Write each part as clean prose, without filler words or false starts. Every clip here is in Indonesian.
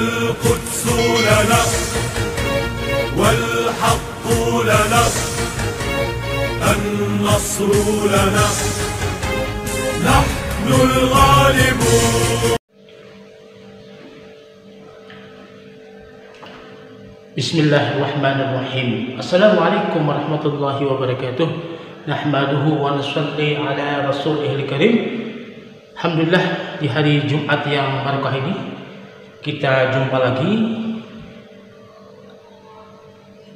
القدس لنا والحق لنا النصر لنا نحن الغالبون. Bismillahirrahmanirrahim. Assalamualaikum warahmatullahi wabarakatuh. Nahmaduhu wa nusalli ala rasulihil karim. Alhamdulillah, di hari Jumat yang barakah ini kita jumpa lagi,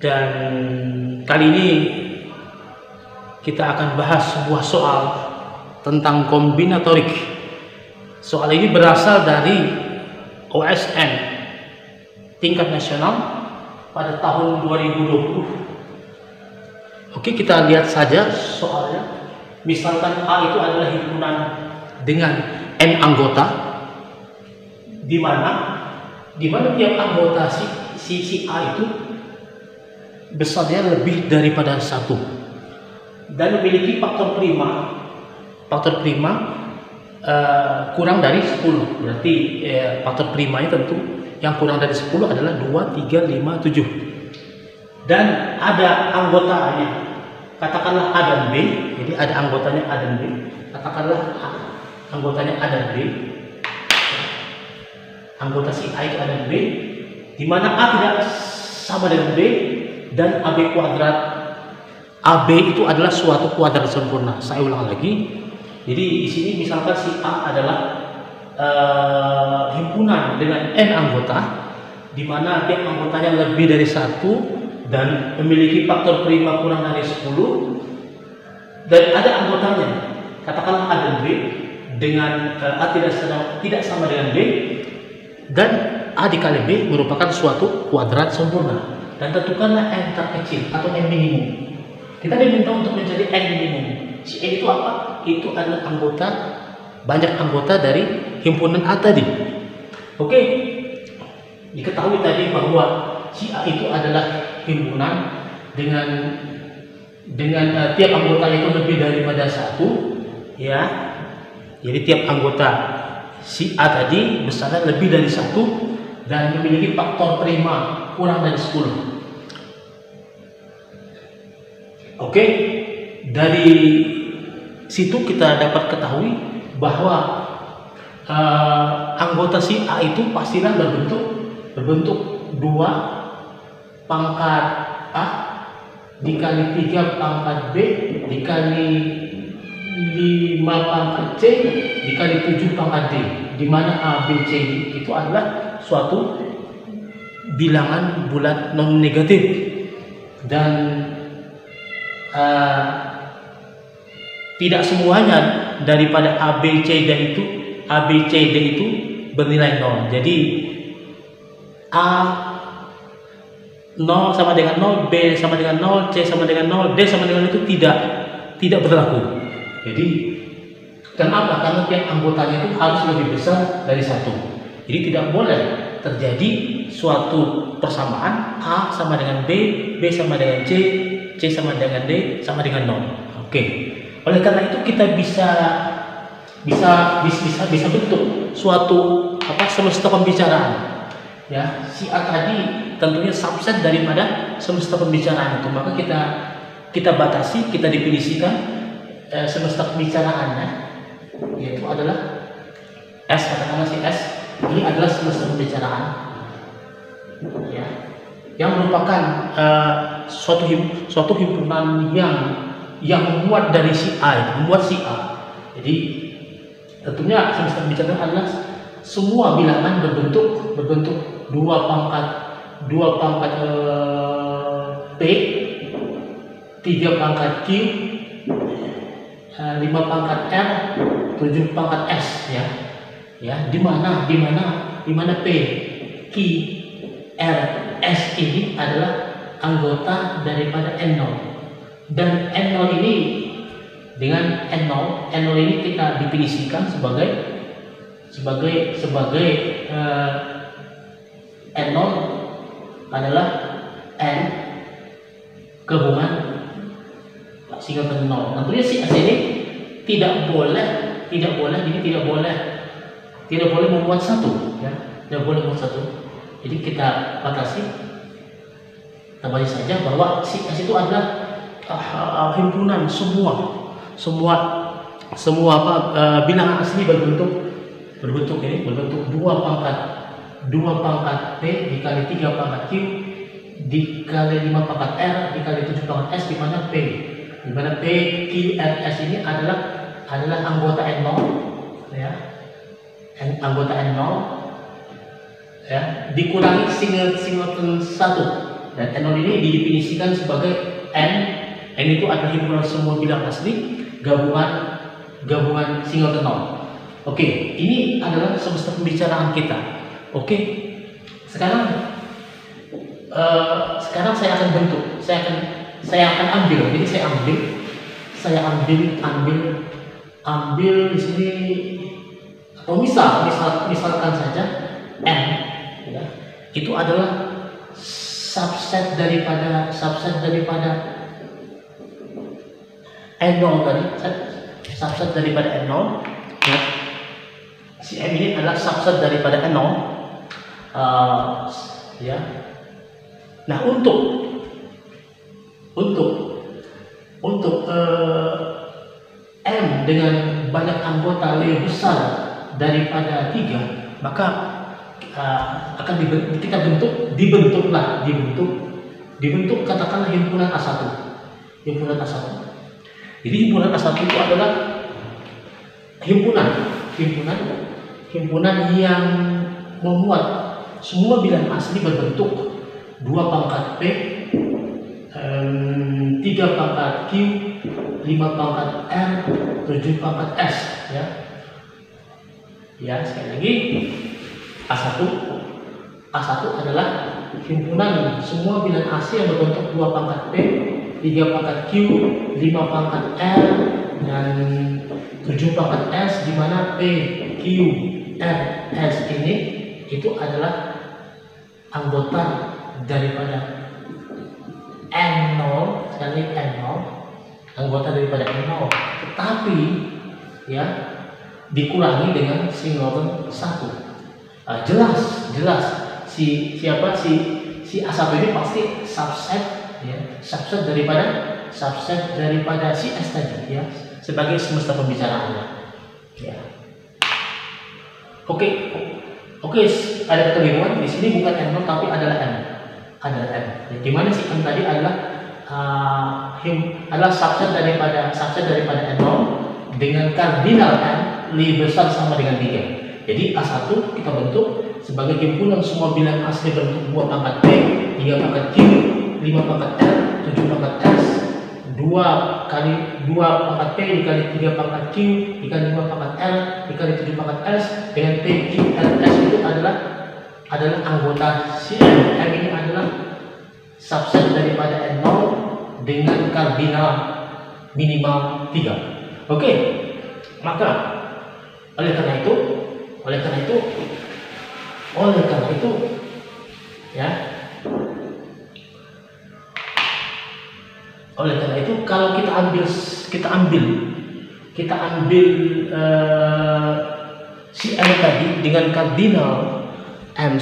dan kali ini kita akan bahas sebuah soal tentang kombinatorik. Soal ini berasal dari OSN tingkat nasional pada tahun 2020. Oke, kita lihat saja soalnya. Misalkan A itu adalah himpunan dengan N anggota, di mana tiap anggota si A itu besarnya lebih daripada satu dan memiliki faktor prima kurang dari 10. Berarti faktor primanya tentu yang kurang dari 10 adalah 2, 3, 5, 7. Dan ada anggotanya, katakanlah A dan B. Jadi ada anggotanya A dan B. Katakanlah anggotanya A dan B. Anggota si A itu A dan B, di mana A tidak sama dengan B, dan AB kuadrat. AB itu adalah suatu kuadrat sempurna. Saya ulang lagi. Jadi di sini misalkan si A adalah himpunan dengan N anggota, di mana tiap anggotanya lebih dari 1 dan memiliki faktor prima kurang dari 10, dan ada anggotanya, katakanlah A dan B, dengan A tidak sama dengan B, dan A dikali B merupakan suatu kuadrat sempurna. Dan tentukanlah N terkecil atau N minimum. Kita diminta untuk mencari N minimum. Si N itu apa? Itu adalah banyak anggota dari himpunan A tadi. Oke, diketahui tadi bahwa si A itu adalah himpunan dengan tiap anggotanya itu lebih daripada 1, ya. Jadi tiap anggota si A tadi besarnya lebih dari 1 dan memiliki faktor prima kurang dari 10. Oke, dari situ kita dapat ketahui bahwa anggota si A itu pastilah berbentuk 2 pangkat A dikali 3 pangkat B dikali 5 pangkat C dikali 7 pangkat D, di mana A, B, C itu adalah suatu bilangan bulat non negatif, dan tidak semuanya daripada A, B, C, D itu bernilai 0. Jadi A 0 sama dengan 0, B sama dengan 0, C sama dengan 0, D sama dengan itu tidak berlaku. Jadi kenapa? Karena tiap anggotanya itu harus lebih besar dari 1. Jadi tidak boleh terjadi suatu persamaan A sama dengan B, B sama dengan C, C sama dengan D, sama dengan 0. Oke. Oleh karena itu kita bisa bentuk suatu semesta pembicaraan. Ya, si A tadi tentunya subset daripada semesta pembicaraan itu. Maka kita batasi, kita definisikan semesta pembicaraannya, yaitu adalah S, katakanlah si S ini adalah semesta pembicaraan, ya, yang merupakan suatu himpunan yang membuat dari si A, Jadi tentunya semesta pembicaraan adalah semua bilangan berbentuk 2 pangkat P, 3 pangkat Q, 5 pangkat R, 7 pangkat S, ya, di mana P, Q, R, S ini adalah anggota daripada N0, dan N0 ini dengan N0 ini kita definisikan sebagai N0 adalah N gabungan singkatan 0. Tentunya si S ini tidak boleh membuat 1, ya. Tidak boleh membuat 1. Jadi kita batasi saja bahwa si S itu adalah himpunan semua bilangan asli berbentuk 2 pangkat P dikali 3 pangkat Q dikali 5 pangkat R dikali 7 pangkat S, di mana P Q R S ini adalah anggota N0 ya, anggota N0 ya, dikurangi singleton 1, dan N0 ini didefinisikan sebagai N itu adalah himpunan semua bilangan asli gabungan singleton 0. Oke, ini adalah semesta pembicaraan kita. Oke, sekarang saya akan bentuk, saya akan ambil. Jadi saya ambil di sini, atau misalkan saja N ya, itu adalah subset daripada N0 tadi, subset daripada N0 ya. Si M ini adalah subset daripada N0 ya. Nah, untuk M dengan banyak anggota lebih besar daripada 3, maka akan dibentuk katakanlah himpunan A1. Jadi himpunan A1 itu adalah himpunan yang memuat semua bilangan asli berbentuk 2 pangkat P, 3 pangkat Q, 5 pangkat R, 7 pangkat S ya. Ya, sekali lagi A1 adalah himpunan semua bilangan asli yang berbentuk 2 pangkat P, 3 pangkat Q, 5 pangkat R, dan 7 pangkat S, di mana P, Q, R, S ini itu adalah anggota daripada N0, sekali N0, anggota daripada N0, tetapi ya dikurangi dengan singleton 1. Jelas si A1 ini pasti subset daripada si S tadi ya, sebagai semesta pembicaraannya ya. Oke, ada kekeliruan di sini, bukan N0 tapi adalah M. Di mana si M tadi adalah subset daripada N0 dengan kardinal M lebih besar sama dengan 3. Jadi A1 kita bentuk sebagai himpunan semua bilangan asli berbentuk 2 pangkat P, 3 pangkat Q, 5 pangkat R, 7 pangkat S, 2 pangkat P dikali 3 pangkat Q dikali 5 pangkat R dikali 7 pangkat S, dengan P, Q, R, S itu adalah anggota si M. M ini adalah subset daripada N0 dengan kardinal minimal 3. Oke, maka oleh karena itu ya, kalau kita ambil si M tadi dengan kardinal M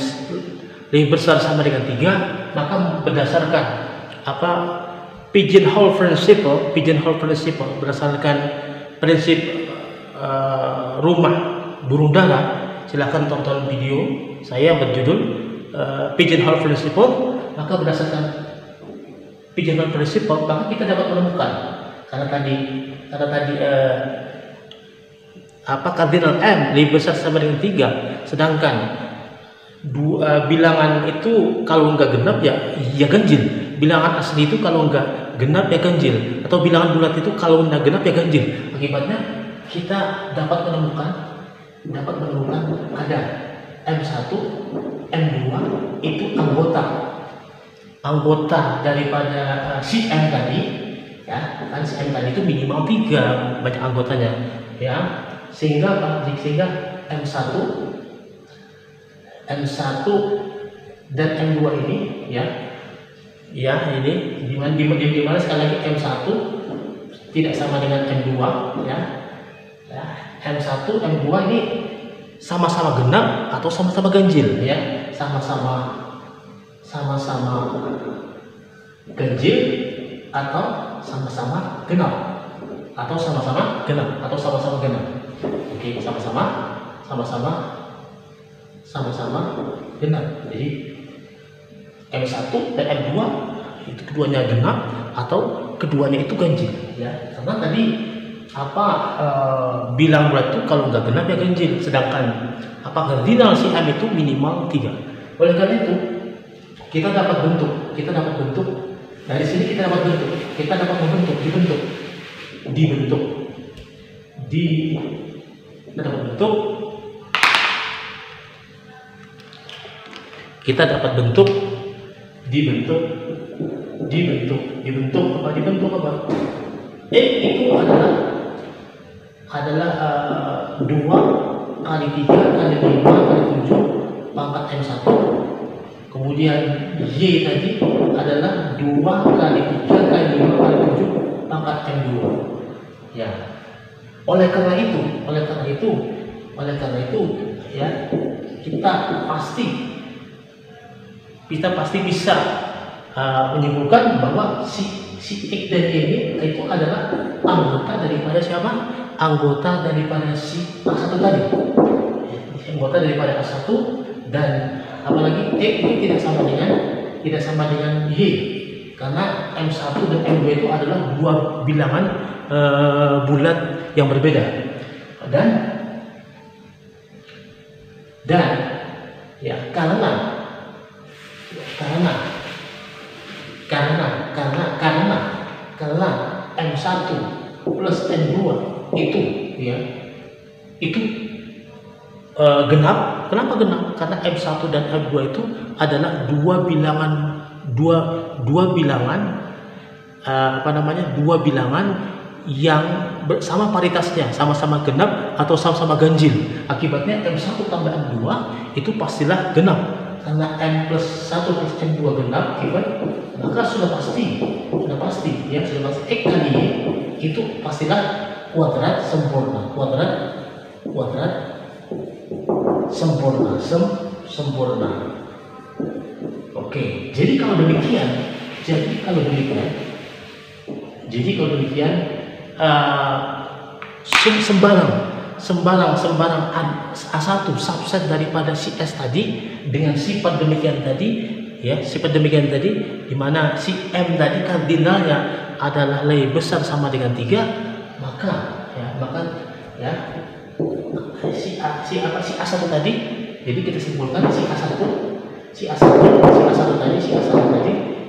lebih besar sama dengan 3, maka berdasarkan pigeonhole principle berdasarkan prinsip rumah burung dara. Silahkan tonton video saya berjudul pigeonhole principle. Maka berdasarkan pigeonhole principle, maka kita dapat menemukan, karena tadi kardinal M lebih besar sama dengan 3, sedangkan bilangan itu kalau enggak genap ya ganjil. Bilangan asli itu kalau enggak genap ya ganjil, atau bilangan bulat itu kalau enggak genap ya ganjil. Akibatnya kita dapat menemukan ada M1, M2 itu anggota daripada si M tadi ya, kan si M tadi itu minimal 3 banyak anggotanya ya, sehingga M1 dan M2 ini ya ini dimana sekali lagi M1 tidak sama dengan M2 ya. M1 M2 ini sama-sama genap atau sama-sama ganjil ya, sama-sama ganjil atau sama-sama genap atau sama-sama genap. Oke, sama-sama genap. Jadi M1 dan M2 itu keduanya genap atau keduanya itu ganjil, ya. Karena tadi bilang bulat itu kalau nggak genap ya ganjil, sedangkan kardinal si M itu minimal 3. Oleh karena itu kita dapat bentuk dari sini, kita dapat bentuk apa? Itu adalah 2 kali 3 kali 5 kali 7 pangkat M1. Kemudian Y tadi adalah 2 kali 3 kali 5 kali 7 pangkat M2. Ya. Oleh karena itu ya, kita pasti bisa menyimpulkan bahwa si X dan Y ini itu adalah anggota daripada siapa? Anggota daripada si A1 tadi. Anggota daripada A1, dan apalagi X ini tidak sama dengan Y, karena M1 dan M2 itu adalah 2 bilangan bulat yang berbeda. Dan ya, karena M1 plus M2 itu genap. Kenapa genap? Karena M1 dan M2 itu adalah dua bilangan yang sama paritasnya, sama-sama genap atau sama-sama ganjil. Akibatnya M1 tambah M2 itu pastilah genap. Karena M plus 1 plus M2 genap, maka sudah pasti X kali Y itu pastilah kuadrat sempurna. Oke, jadi kalau demikian sembarang A1 subset daripada si S tadi dengan sifat demikian tadi, di mana si M tadi kardinalnya adalah lebih besar sama dengan 3, maka si A1 tadi, jadi kita simpulkan si A1 tadi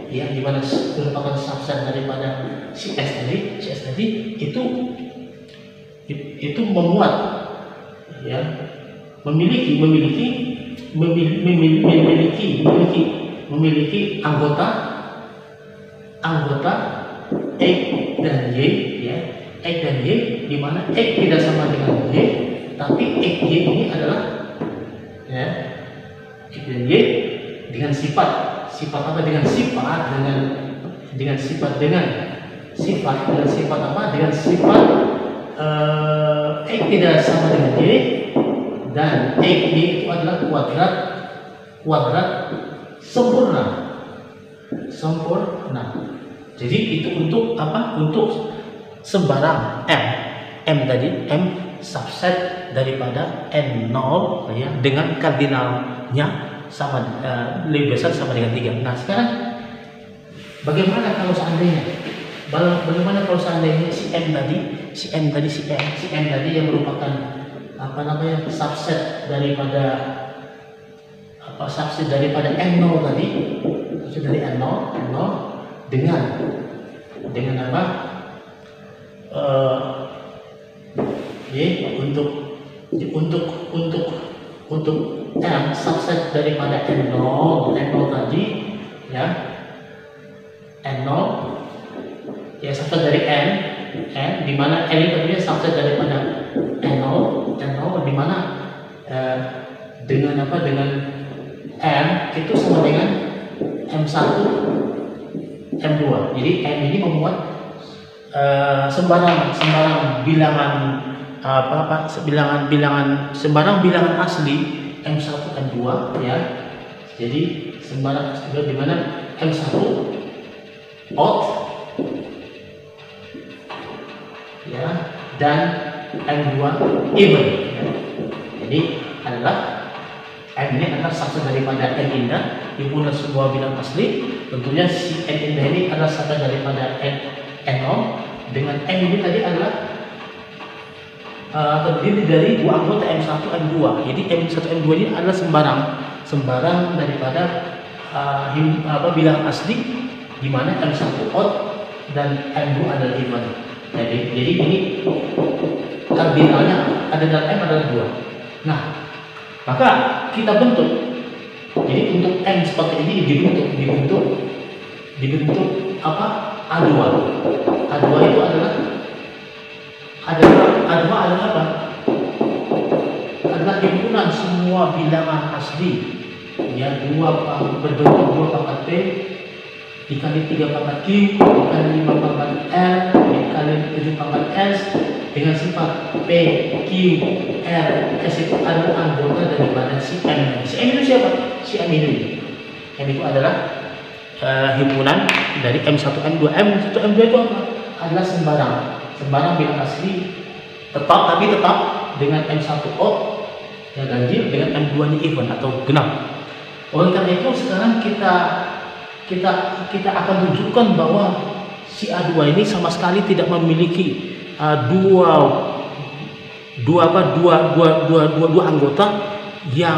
ya, di mana merupakan subset daripada si S tadi itu memuat, ya, memiliki anggota X dan Y, ya, X dan Y, di mana X tidak sama dengan Y, tapi X Y ini adalah, ya, X dan Y dengan sifat apa? Dengan sifat X tidak sama dengan Y, dan X Y itu adalah kuadrat sempurna. Jadi itu untuk apa? Untuk sembarang M tadi, M subset daripada N0, ya, dengan kardinalnya sama lebih besar sama dengan 3. Nah, sekarang bagaimana kalau seandainya si M tadi yang merupakan subset daripada N0 tadi, dari N0 dengan apa? Untuk M subset daripada N0 tadi, ya, N0 ya, subset dari N di mana N itu tadinya subset daripada N0 di mana dengan M itu sama dengan M1 M2. Jadi M ini memuat sembarang bilangan asli M1 M2, ya, Jadi sembarang di mana M1 odd ya, dan M2 even ya. Jadi adalah M ini adalah subset daripada N indah, himpunan sebuah bilang asli. Tentunya si N indah ini adalah subset daripada N0, dengan M ini tadi adalah terdiri dari dua anggota M1 M2. Jadi M1 M2 ini adalah sembarang daripada bilangan asli, di mana M1 odd dan M2 adalah even. Jadi ini kardinalnya ada dalam M adalah 2. Nah, maka kita bentuk. Jadi untuk M seperti ini dibentuk apa? A2. A2 itu adalah apa? Adalah himpunan semua bilangan asli ya, berbentuk 2 pangkat P dikali 3 pangkat Q dikali 5 pangkat R dikali 7 pangkat S dengan sifat P, Q, R, S itu adalah anggota daripada si M. Si M itu siapa? Si M ini. M itu adalah himpunan dari M1 M2. M1 M2 itu apa? Adalah sembarang bilang asli tetap dengan M1 odd yang ganjil, dengan M2 nya even atau genap. Oleh karena itu sekarang kita akan tunjukkan bahwa si A2 ini sama sekali tidak memiliki dua anggota yang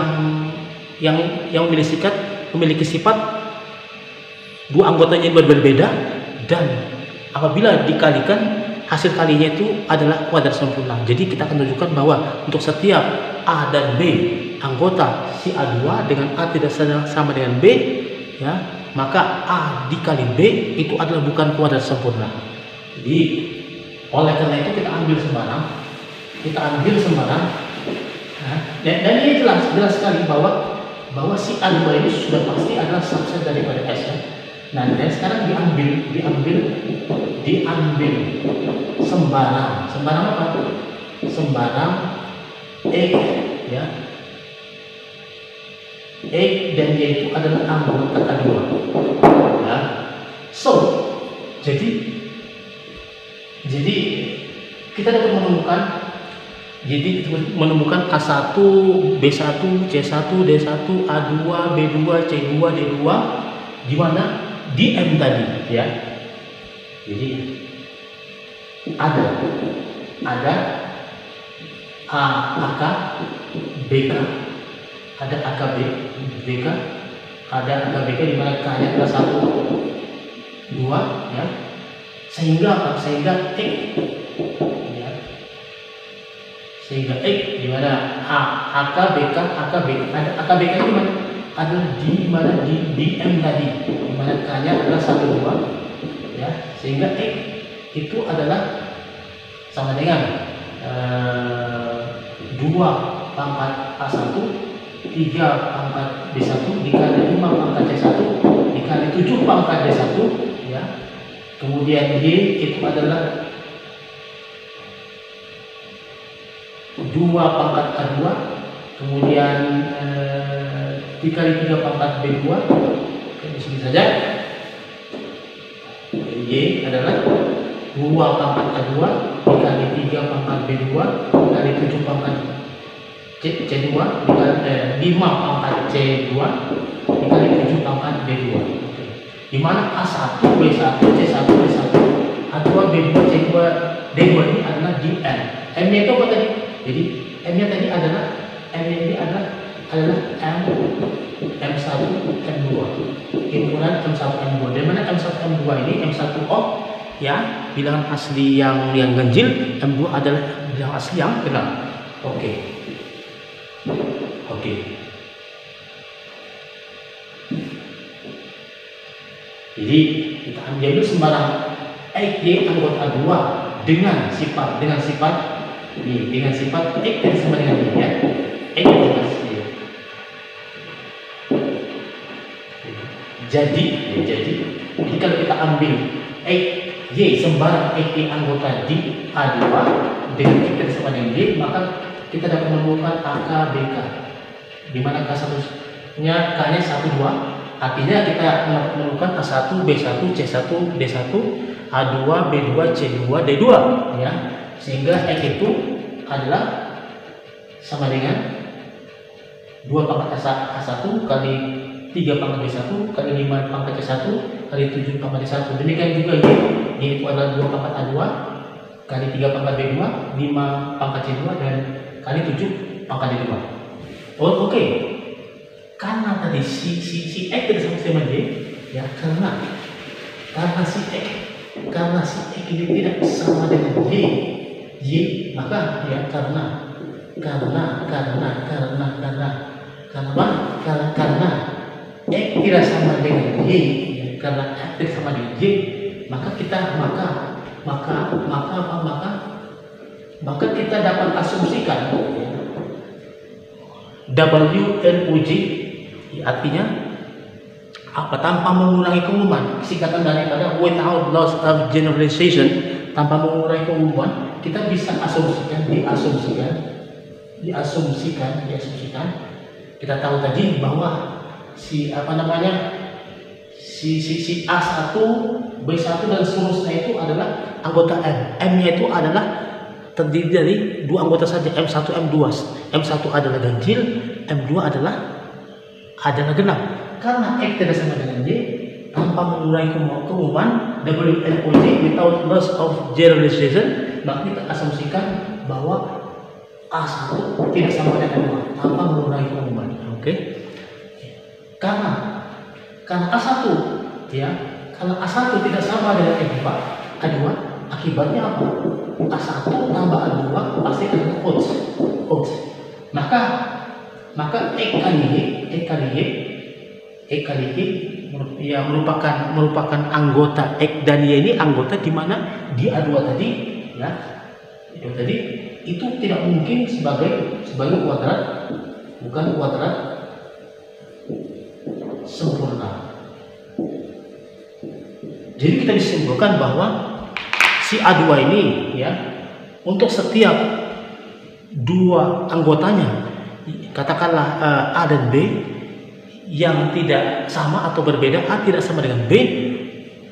memiliki sifat dua anggotanya berbeda, dan apabila dikalikan hasil kalinya itu adalah kuadrat sempurna. Jadi kita akan tunjukkan bahwa untuk setiap A dan B anggota si A2 dengan A tidak sama dengan B ya, maka A dikali B itu adalah bukan kuadrat sempurna. Jadi oleh karena itu kita ambil sembarang nah, dan ini jelas sekali bahwa si A2 ini sudah pasti adalah subset daripada S ya. Nah, dan sekarang diambil sembarang apa? Sembarang X ya. X dan Y itu adalah anggota A2 ya. So jadi kita dapat menemukan A1, B1, C1, D1, A2, B2, C2, D2 di mana di M tadi ya. Jadi ada AK, BK, ada AK BK, ada AK BK di mana K-nya adalah 1, 2 ya. Sehingga apa? Sehingga X ya. Sehingga X di mana AK BK ada AK BK di mana? Adalah di mana di M tadi, di mana K-nya adalah 1, 2 ya. Sehingga X itu adalah sama dengan 2 pangkat A1, 3 pangkat B1 dikali 5 pangkat C1 dikali 7 pangkat D1 ya. Kemudian Y itu adalah 2 pangkat A2, kemudian dikali 3 pangkat B2. Di sini saja. Y adalah 2 pangkat A2 dikali 3 pangkat B2 dikali 7 pangkat C2 dikali 5 pangkat C2 dikali 7 pangkat B2. Di mana A1, B1, C1, D1, A2, B2, C2, D2 ini adalah di M. M-nya itu apa tadi? Jadi M-nya tadi adalah M1, M2. Himpunan M1, M2. Di mana M1, M2 ini M1 odd ya, bilangan asli yang ganjil, M2 adalah bilangan asli yang genap. Oke. Jadi kita ambil sembarang X, Y anggota A2 dengan sifat X yang sama dengan Y ya. X asli. Jadi kalau kita ambil X, Y sembarang X, Y anggota di A2 dengan X yang sama dengan Y, maka kita dapat menemukan AK BK, di mana K1 nya K-nya 1 2. Artinya kita menemukan A1, B1, C1, D1, A2, B2, C2, D2 ya. Sehingga X itu adalah sama dengan 2 pangkat A1 kali 3 pangkat B1 kali 5 pangkat C1 kali 7 pangkat D1. Demikian juga Y itu adalah 2 pangkat A2 kali 3 pangkat B2, 5 pangkat C2 dan kali 7 pangkat D2. Oke. Karena tadi si X tidak sama dengan Y ya, karena si X ini tidak sama dengan Y, maka ya karena X tidak sama dengan Y ya, karena X tidak sama dengan Y, maka kita dapat asumsikan W N U J artinya apa? Tanpa mengurangi keumuman, singkatan daripada without loss of generalization, tanpa mengurangi keumuman, kita bisa diasumsikan. Kita tahu tadi bahwa si A1, B1 dan seterusnya itu adalah anggota M. M-nya itu adalah terdiri dari 2 anggota saja, M1, M2. M1 adalah ganjil, M2 adalah genap. Karena X tidak sama dengan Y, tanpa mengurangi keumuman, WNOJ without loss of generalization, maka kita asumsikan bahwa A1 tidak sama dengan M2 tanpa mengurangi keumuman. Oke? Karena A1 ya, karena A1 tidak sama dengan A2, akibatnya apa? A1 tambah A2 pasti adalah odds. Maka X kali Y ya merupakan anggota X dan Y ini anggota di mana di A2 tadi ya. Itu tidak mungkin sebagai kuadrat, bukan kuadrat sempurna. Jadi kita disimpulkan bahwa si A2 ini ya, untuk setiap 2 anggotanya, katakanlah A dan B yang tidak sama atau berbeda, A tidak sama dengan B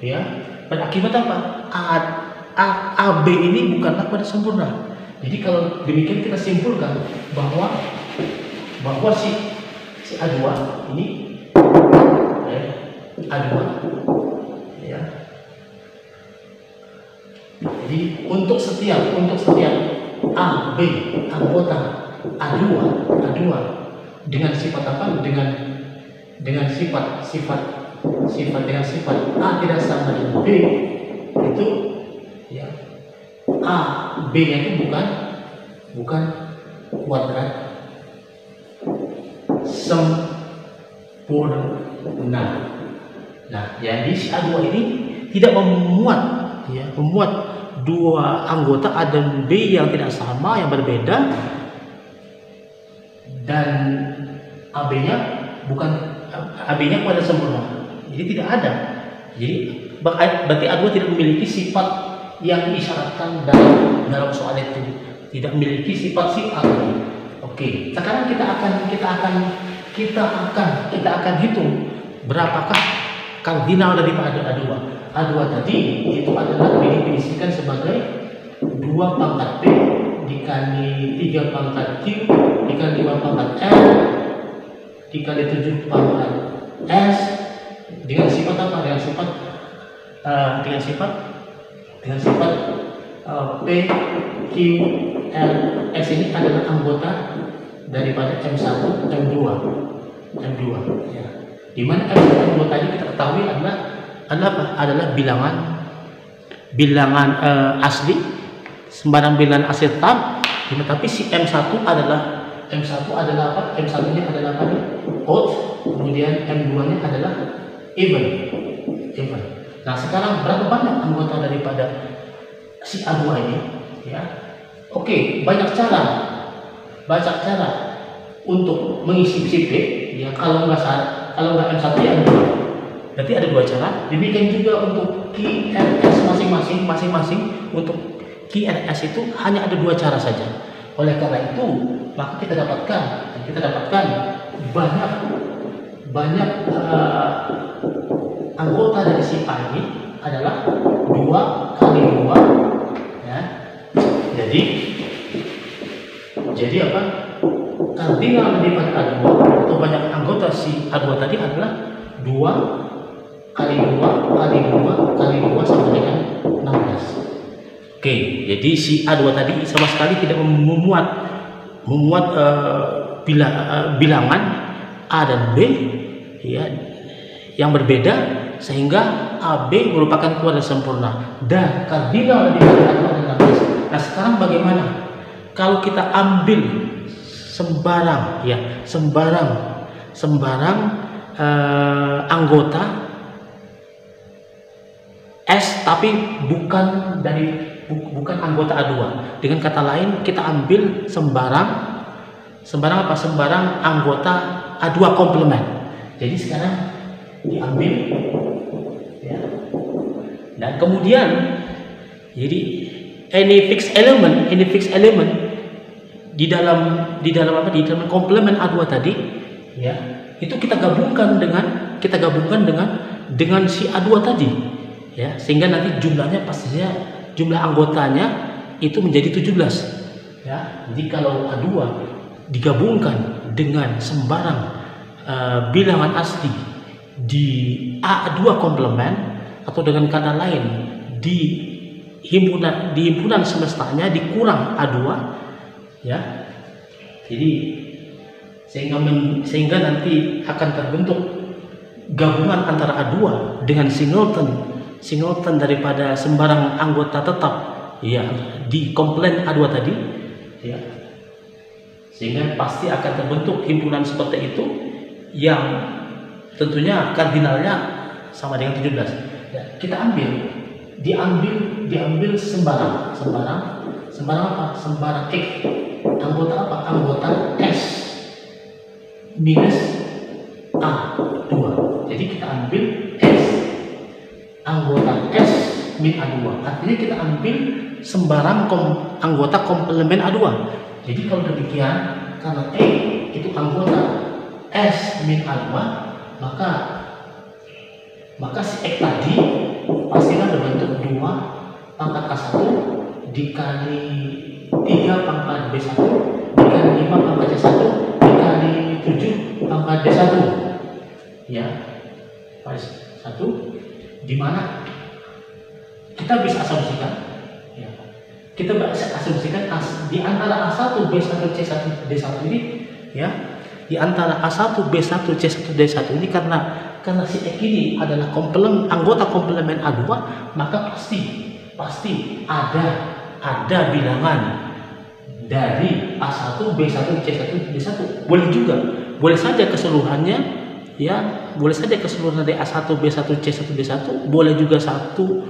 ya, berakibat apa? AB ini bukanlah kuadrat sempurna. Jadi kalau demikian kita simpulkan bahwa si A2 ini A2 ya. Jadi untuk setiap A, B anggota A2 dengan sifat apa? Dengan sifat A tidak sama dengan B, itu ya A, B-nya itu bukan kuadrat sempurna. Nah, jadi si A2 ini tidak memuat 2 anggota A dan B yang tidak sama, yang berbeda, dan AB-nya kuadrat sempurna. Jadi tidak ada. Jadi berarti A2 tidak memiliki sifat yang diisyaratkan dalam soal itu, tidak memiliki sifat si A. Oke, sekarang kita akan hitung berapakah kardinal daripada A2. A2 tadi itu adalah didefinisikan sebagai 2 pangkat P dikali 3 pangkat Q dikali 5 pangkat L dikali 7 pangkat S dengan sifat apa? Dengan sifat P, Q, L, S ini adalah anggota daripada M1, M2 ya. Di mana M1, M2 tadi kita ketahui adalah bilangan asli, sembarang bilangan asli tetap. Tapi si M1 adalah apa? M1-nya adalah apa? Odd. Kemudian M2-nya adalah even. Nah, sekarang berapa banyak anggota daripada si A2 ini? Ya. Oke, banyak cara untuk mengisi si P. Ya, kalau nggak M1 ya M2. Berarti ada 2 cara. Demikian juga untuk QRS masing-masing. Untuk QRS itu hanya ada 2 cara saja. Oleh karena itu, maka kita dapatkan banyak banyak anggota dari si A ini adalah 2 kali 2, ya. Jadi apa? Kardinal daripada A2 atau banyak anggota si A2 tadi adalah 2 kali 2 kali 2 kali 2 sama dengan 16. Oke, jadi si A2 tadi sama sekali tidak memuat bilangan A dan B, ya, yang berbeda, sehingga AB merupakan keluarga sempurna dan kardinal daripada A2 adalah 16. Nah, sekarang bagaimana kalau kita ambil sembarang anggota S tapi bukan anggota A2. Dengan kata lain, kita ambil sembarang anggota A2 komplement. Jadi sekarang diambil, ya. Dan kemudian jadi any fixed element di dalam komplement A2 tadi, ya, itu kita gabungkan dengan si A2 tadi, ya, sehingga nanti jumlahnya pastinya jumlah anggotanya itu menjadi 17, ya. Jadi kalau A2 digabungkan dengan sembarang bilangan asli di A2 komplement, atau dengan kata lain di himpunan semestanya dikurang A2, ya. Jadi sehingga nanti akan terbentuk gabungan antara A2 dengan singleton daripada sembarang anggota tetap, ya, di komplement A2 tadi, ya. Sehingga pasti akan terbentuk himpunan seperti itu yang tentunya kardinalnya sama dengan 17. Ya, kita diambil sembarang apa? Sembarang X. Anggota apa? Anggota S minus A2. Jadi kita ambil S, anggota S min A2. Artinya kita ambil sembarang anggota komplement A2. Jadi kalau demikian, karena E itu anggota S min A2, maka si X tadi pastilah berbentuk 2 pangkat A1 dikali 3 pangkat B1 dikali 5 pangkat C1 dikali 7 pangkat B1, ya, pada 1, di mana kita bisa asumsikan, ya, di antara A1 B1 C1 D1 ini, ya, di antara A1 B1 C1 D1 ini, karena si X ini adalah anggota komplement A2, maka pasti ada bilangan dari A1 B1 C1 D1. Boleh saja keseluruhannya, ya, boleh saja keseluruhan dari A1 B1 C1 D1, boleh juga satu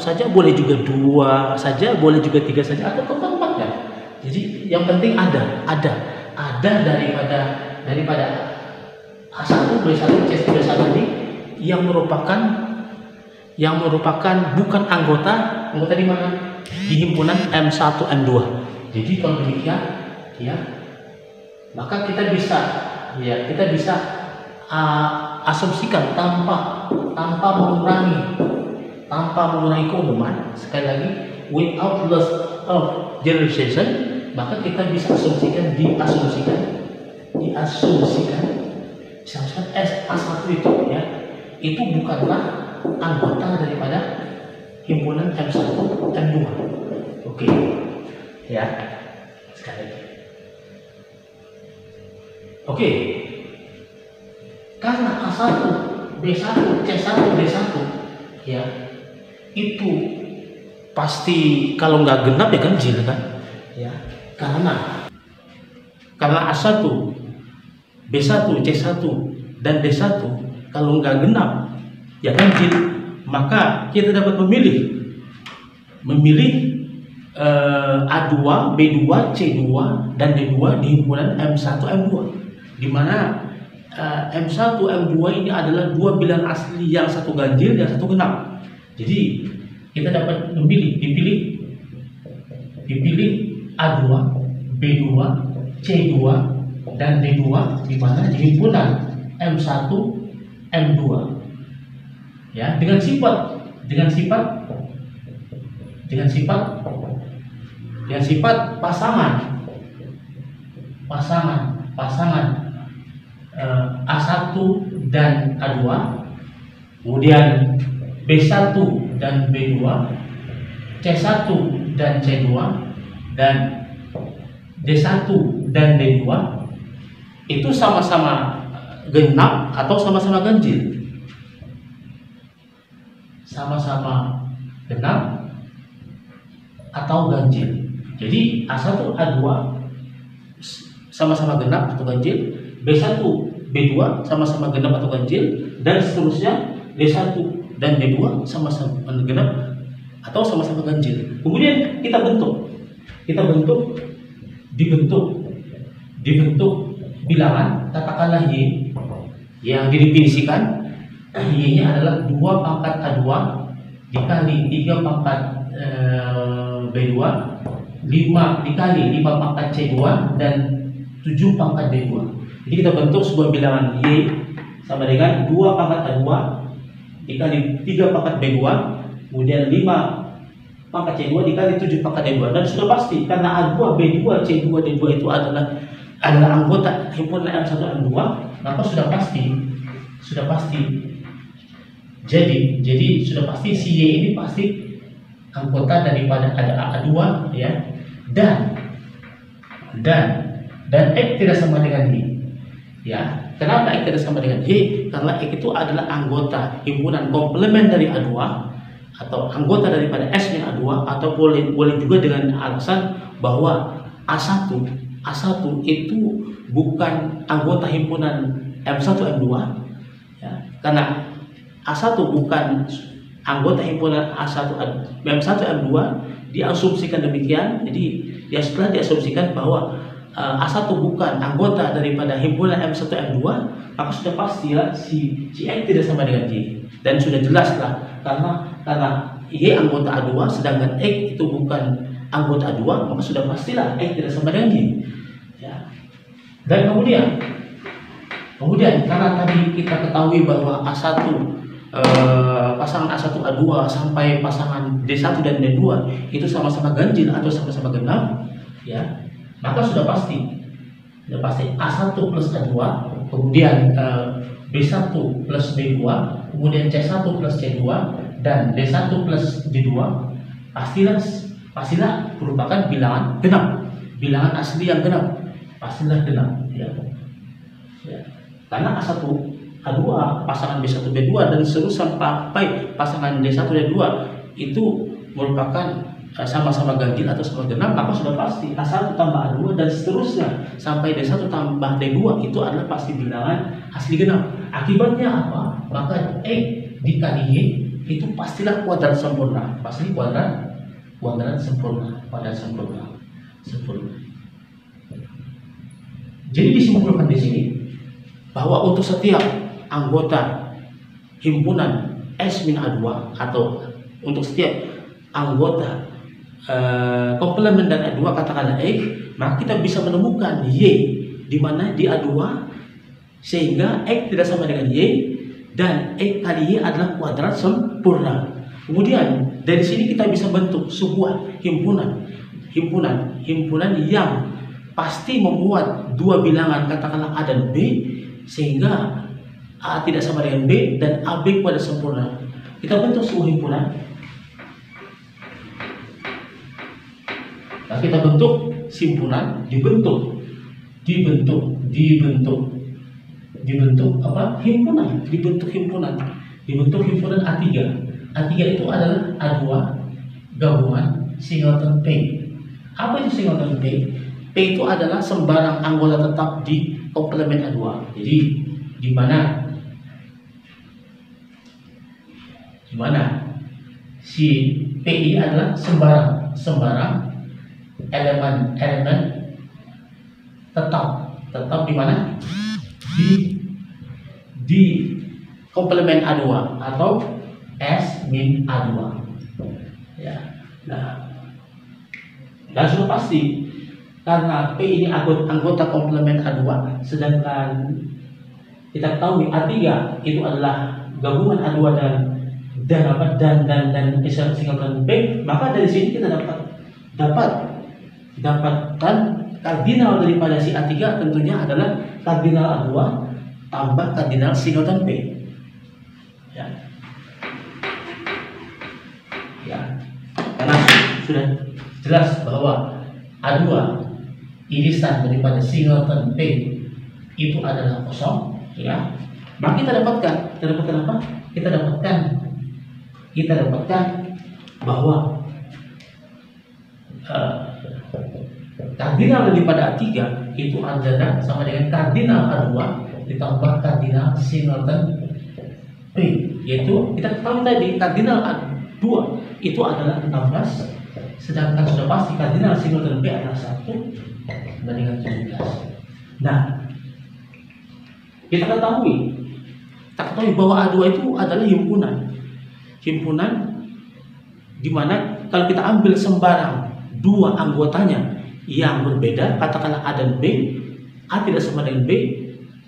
saja, boleh juga 2 saja, boleh juga 3 saja, atau keempat-empatnya. Jadi yang penting ada daripada A1 B1 C1 D1 ini yang merupakan bukan anggota di mana? Di himpunan M1 M2. Jadi kalau demikian, ya, maka kita bisa asumsikan tanpa mengurangi keumuman. Sekali lagi, without loss of generalization, maka kita bisa diasumsikan S1 itu, ya, itu bukanlah anggota daripada himpunan M1 M2. Oke, ya, sekali lagi. Oke, karena A1 B1 C1 D1, ya, itu pasti kalau nggak genap ya ganjil kan, ya, karena A1 B1 C1 dan D1 kalau nggak genap ya ganjil, maka kita dapat memilih A2, B2, C2 dan D2 di himpunan M1 M2, di mana M1 M2 ini adalah 2 bilangan asli, yang satu ganjil dan satu genap. Jadi kita dapat dipilih A2, B2, C2 dan D2 di mana di himpunan M1 M2 ya, dengan sifat pasangan A1 dan A2, kemudian B1 dan B2, C1 dan C2, dan D1 dan D2 itu sama-sama genap atau sama-sama ganjil. Sama-sama genap atau ganjil. Jadi A1 A2 sama-sama genap atau ganjil, B1 B2 sama-sama genap atau ganjil, dan seterusnya D1 dan D2 sama-sama genap atau sama-sama ganjil. Kemudian dibentuk bilangan, katakanlah Y yang didefinisikan. Y-nya adalah 2 pangkat A2 dikali 3 pangkat B2, 5 dikali 5 pangkat C2, dan 7 pangkat D2. Jadi kita bentuk sebuah bilangan Y sama dengan 2 pangkat A2 dikali 3 pangkat B2, kemudian 5 pangkat C2 dikali 7 pangkat D2. Dan sudah pasti karena A2, B2, C2, D2 itu adalah anggota himpunan M1 M2, maka sudah pasti jadi sudah pasti si Y ini pasti anggota daripada ada A2 ya, dan X tidak sama dengan Y ya. Kenapa X tidak sama dengan Y? Karena X itu adalah anggota himpunan komplement dari A2 atau anggota daripada S-nya A2, atau boleh juga dengan alasan bahwa A1 itu bukan anggota himpunan M1 M2 ya, karena A1 bukan anggota himpunan M1 M2, diasumsikan demikian. Jadi setelah diasumsikan bahwa A1 bukan anggota daripada himpunan M1 M2, maka sudah pasti ya, si X tidak sama dengan Y. Dan sudah jelas lah, karena Y anggota A2 sedangkan X itu bukan anggota A2, maka sudah pastilah X tidak sama dengan Y ya. Dan kemudian karena tadi kita ketahui bahwa A1 pasangan A1 A2 sampai pasangan D1 dan D2 itu sama-sama ganjil atau sama-sama genap ya, maka sudah pasti A1 plus A2, kemudian B1 plus B2, kemudian C1 plus C2, dan D1 plus D2 pastilah merupakan bilangan genap, bilangan asli yang genap, pastilah genap ya. Karena A1 A2 pasangan B1 B2 dan seterusnya sampai pasangan D1 D2 itu merupakan sama-sama ganjil atau sama genap, maka sudah pasti A1 tambah A2 dan seterusnya sampai D1 tambah D2 itu adalah pasti bilangan asli genap. Akibatnya apa? Maka X dikali Y itu pastilah kuadrat sempurna, pasti kuadrat sempurna, sempurna. Jadi disimpulkan di sini bahwa untuk setiap anggota himpunan S-A2 atau untuk setiap anggota komplement dan A2 katakanlah X, maka kita bisa menemukan Y di mana di A2 sehingga X tidak sama dengan Y, dan X kali Y adalah kuadrat sempurna. Kemudian dari sini kita bisa bentuk sebuah himpunan yang pasti membuat dua bilangan katakanlah A dan B, sehingga A tidak sama dengan B dan AB kuadrat sempurna. Kita bentuk sebuah himpunan. Nah, kita bentuk simpulan, dibentuk apa? Himpunan, dibentuk himpunan A3. A3 itu adalah A2 gabungan singleton P. Apa itu singleton P? P itu adalah sembarang anggota tetap di komplement A2. Jadi di mana si PI adalah sembarang elemen tetap di mana di komplement A2 atau S min A2 ya. Nah, dan sudah pasti karena P ini anggota komplement A2, sedangkan kita ketahui A3 itu adalah gabungan A2 dan singkatan B, maka dari sini kita dapatkan kardinal daripada si A3 tentunya adalah kardinal A2 tambah kardinal singkatan B. Ya, karena sudah jelas bahwa A2 irisan daripada singleton P itu adalah kosong, ya. Maka kita dapatkan apa? Kita dapatkan bahwa kardinal daripada A3 itu adalah sama dengan kardinal A2 ditambah kardinal singleton P, yaitu kita tahu tadi kardinal A2 itu adalah 16, sedangkan sudah pasti kardinal singleton B adalah 1 bandingkan 17. Nah, kita ketahui bahwa A2 itu adalah himpunan di mana kalau kita ambil sembarang dua anggotanya yang berbeda, katakanlah A dan B, A tidak sama dengan B,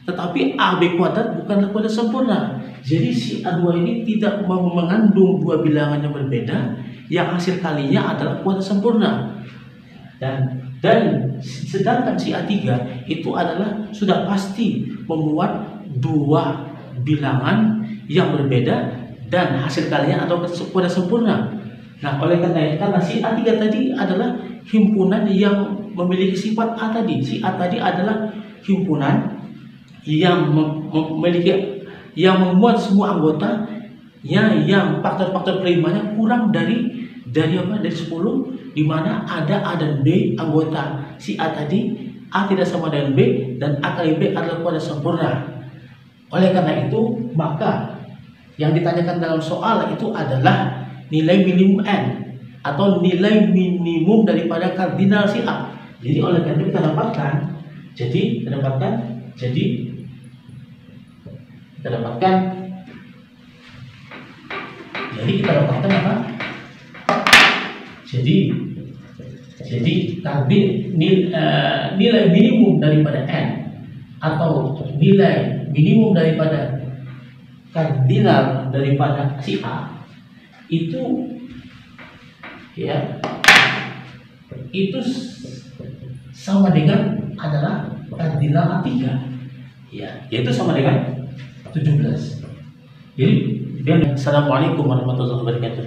tetapi AB kuadrat bukanlah kuadrat sempurna. Jadi si A2 ini tidak mau mengandung dua bilangan yang berbeda yang hasil kalinya adalah kuadrat sempurna. Dan sedangkan si A3 itu adalah sudah pasti memuat dua bilangan yang berbeda dan hasil kalinya atau kuadrat sempurna. Nah, oleh karena si A3 tadi adalah himpunan yang memiliki sifat A tadi. Si A tadi adalah himpunan yang memuat semua anggota yang faktor-faktor primanya kurang dari 10, di mana ada A dan B anggota. Si A tadi A tidak sama dengan B dan A kali B adalah kuadrat sempurna. Oleh karena itu, maka yang ditanyakan dalam soal itu adalah nilai minimum N atau nilai minimum daripada kardinal si A. Jadi oleh karena itu kita dapatkan apa? Jadi nilai minimum daripada N atau nilai minimum daripada kardinal daripada si A itu sama dengan adalah kardinal A3, yaitu sama dengan 17. Jadi, assalamualaikum warahmatullahi wabarakatuh.